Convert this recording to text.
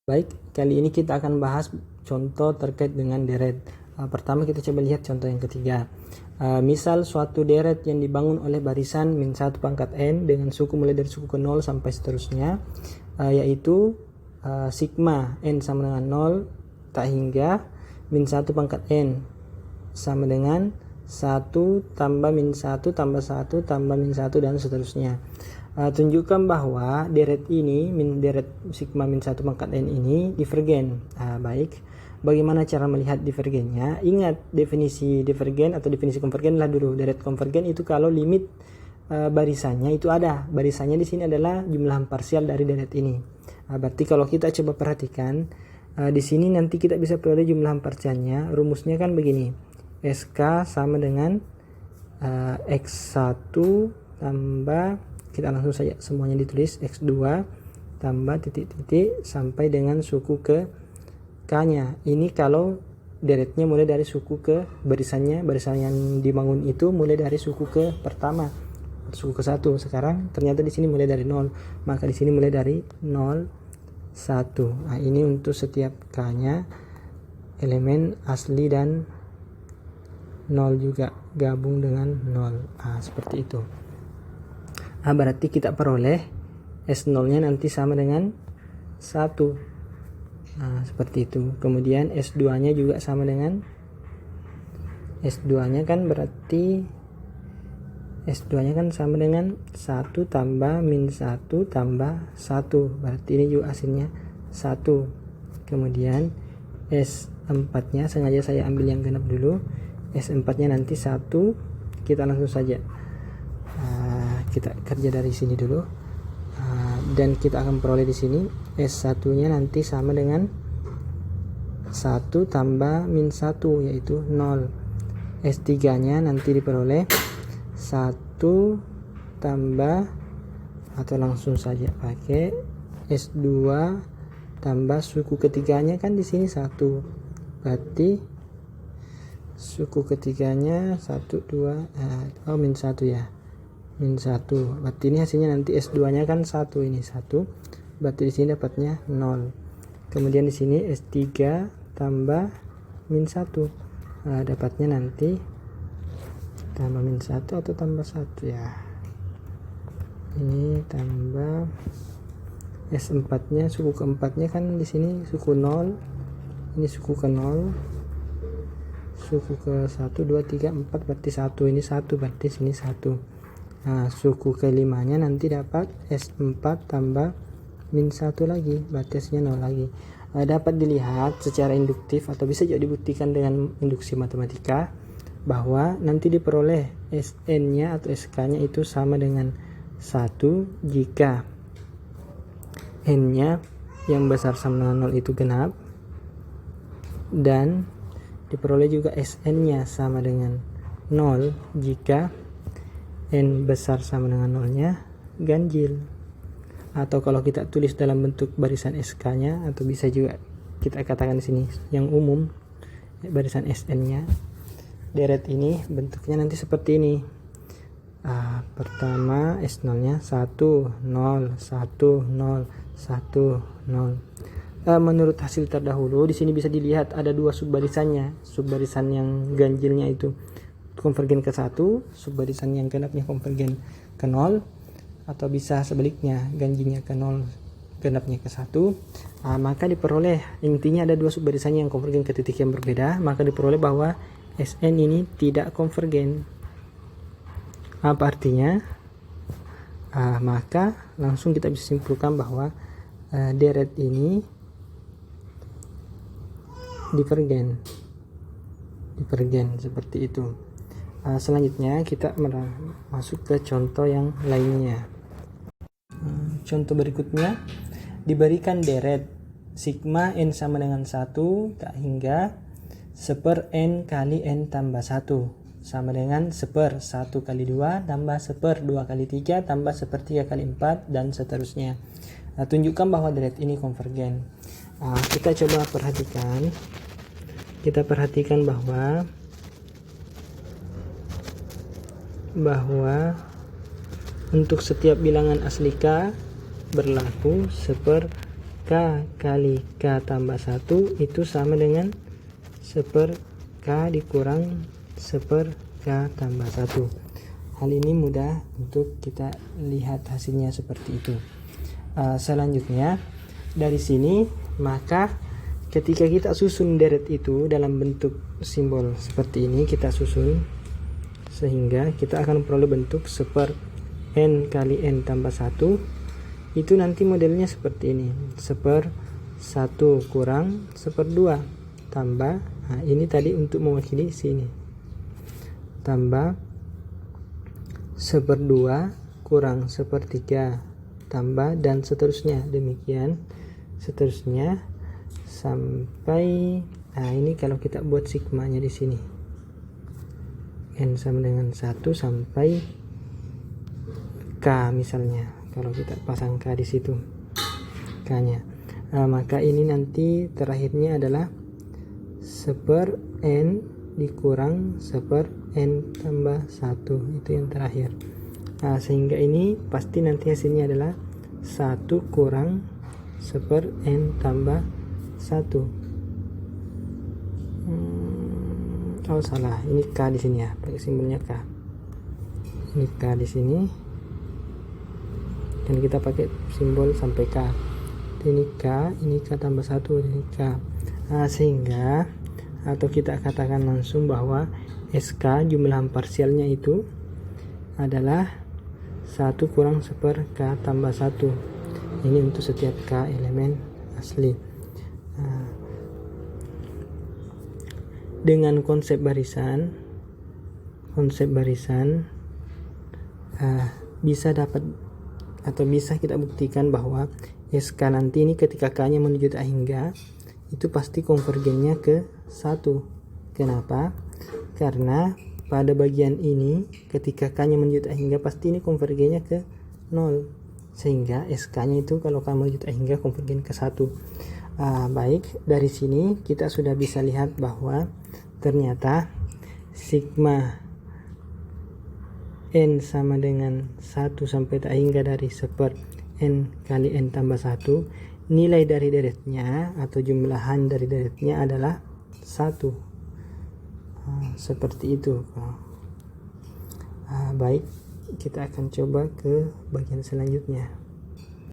Baik, kali ini kita akan bahas contoh terkait dengan deret. Pertama kita coba lihat contoh yang ketiga. Misal suatu deret yang dibangun oleh barisan min 1 pangkat n dengan suku mulai dari suku ke 0 sampai seterusnya, yaitu sigma n sama dengan 0 tak hingga min 1 pangkat n sama dengan 1 tambah min 1 tambah 1 tambah min 1 dan seterusnya. Tunjukkan bahwa deret ini, deret sigma min 1 pangkat n ini divergen. Baik, bagaimana cara melihat divergennya? Ingat definisi divergen atau definisi konvergen lah dulu. Deret konvergen itu kalau limit barisannya itu ada. Barisannya di sini adalah jumlah parsial dari deret ini. Berarti kalau kita coba perhatikan, di sini nanti kita bisa peroleh jumlah parsialnya. Rumusnya kan begini. SK sama dengan X1 tambah, kita langsung saja semuanya ditulis, X2 tambah titik-titik sampai dengan suku ke K-nya. Ini kalau deretnya mulai dari suku ke barisan yang dibangun itu mulai dari suku ke pertama, suku ke 1. Sekarang ternyata di sini mulai dari 0, maka di sini mulai dari 0 1. Ini untuk setiap K-nya elemen asli dan 0 juga gabung dengan 0. Seperti itu. Berarti kita peroleh S0 nya nanti sama dengan 1. Seperti itu. Kemudian S2 nya juga sama dengan S2 nya kan berarti S2 nya kan sama dengan 1 tambah min 1 tambah 1. Berarti ini juga hasilnya 1. Kemudian S4 nya sengaja saya ambil yang genap dulu. S4 nya nanti 1. Kita langsung saja kita kerja dari sini dulu, dan kita akan peroleh di sini S1 nya nanti sama dengan 1 tambah min 1 yaitu 0. S3 nya nanti diperoleh 1 tambah, atau langsung saja pakai S2 tambah suku ketiganya kan di sini 1. Berarti suku ketiganya 1 2 min 1 ya. Min 1. Berarti ini hasilnya nanti S2 nya kan 1, ini 1. Berarti di sini dapatnya 0. Kemudian di sini S3 tambah min 1. Dapatnya nanti tambah min 1 atau tambah 1 ya. Ini tambah S4 nya, suku keempatnya kan di sini suku 0. Ini suku ke 0. Suku ke 1 2 3 4 berarti 1. Ini 1 berarti sini 1. Suku kelimanya nanti dapat S4 tambah min 1 lagi, berarti hasilnya 0 lagi. Dapat dilihat secara induktif atau bisa juga dibuktikan dengan induksi matematika bahwa nanti diperoleh Sn nya atau Sk nya itu sama dengan 1 jika n nya yang besar sama dengan 0 itu genap, dan diperoleh juga Sn nya sama dengan 0 jika n besar sama dengan 0 nya ganjil. Atau kalau kita tulis dalam bentuk barisan SK nya, atau bisa juga kita katakan di sini yang umum barisan Sn nya, deret ini bentuknya nanti seperti ini. Pertama S0 nya 1 0 1 0 1 0. Menurut hasil terdahulu di sini bisa dilihat ada dua subbarisannya. Subbarisan yang ganjilnya itu konvergen ke 1, subbarisan yang genapnya konvergen ke 0, atau bisa sebaliknya, ganjilnya ke 0, genapnya ke 1. Maka diperoleh, intinya ada dua subbarisan yang konvergen ke titik yang berbeda, maka diperoleh bahwa Sn ini tidak konvergen. Apa artinya? Maka langsung kita bisa simpulkan bahwa deret ini divergen seperti itu. Selanjutnya kita masuk ke contoh yang lainnya. Contoh berikutnya, diberikan deret sigma n sama dengan 1 tak hingga 1/n kali n tambah 1 sama dengan 1/1 kali 2 tambah 1/2 kali 3 tambah 1/3 kali 4 dan seterusnya. Tunjukkan bahwa deret ini konvergen. Kita coba perhatikan bahwa untuk setiap bilangan asli K berlaku 1/n K kali K tambah 1 itu sama dengan 1/K dikurang 1/K tambah 1. Hal ini mudah untuk kita lihat hasilnya seperti itu. Selanjutnya dari sini, maka ketika kita susun deret itu dalam bentuk simbol seperti ini, kita susun sehingga kita akan peroleh bentuk 1/N kali N tambah 1. Itu nanti modelnya seperti ini, 1/1 kurang 1/2 tambah, ini tadi untuk mewakili sini, tambah 1/2 kurang 1/3 tambah, dan seterusnya, demikian seterusnya sampai ini kalau kita buat sigmanya di sini, N sama dengan 1 sampai K misalnya, kalau kita pasang K di situ, K-nya. Maka ini nanti terakhirnya adalah 1/N dikurang 1/N tambah 1, itu yang terakhir. Sehingga ini pasti nanti hasilnya adalah 1 kurang 1/N tambah 1. Salah, ini K di sini ya, pakai simbolnya K. Ini K di sini, dan kita pakai simbol sampai K. Ini K tambah 1, ini K. Sehingga atau kita katakan langsung bahwa SK jumlah parsialnya itu adalah 1 kurang 1/K tambah 1. Ini untuk setiap K elemen asli. Dengan konsep barisan bisa dapat atau bisa kita buktikan bahwa SK nanti ini ketika K-nya menuju tak hingga itu pasti konvergennya ke 1. Kenapa? Karena pada bagian ini ketika K-nya menuju tak hingga pasti ini konvergennya ke 0, sehingga SK-nya itu kalau K menuju tak hingga konvergen ke 1. Baik, dari sini kita sudah bisa lihat bahwa ternyata sigma N sama dengan 1 sampai tak hingga dari 1/N kali N tambah 1, nilai dari deretnya atau jumlahan dari deretnya adalah 1. Seperti itu. Baik, kita akan coba ke bagian selanjutnya.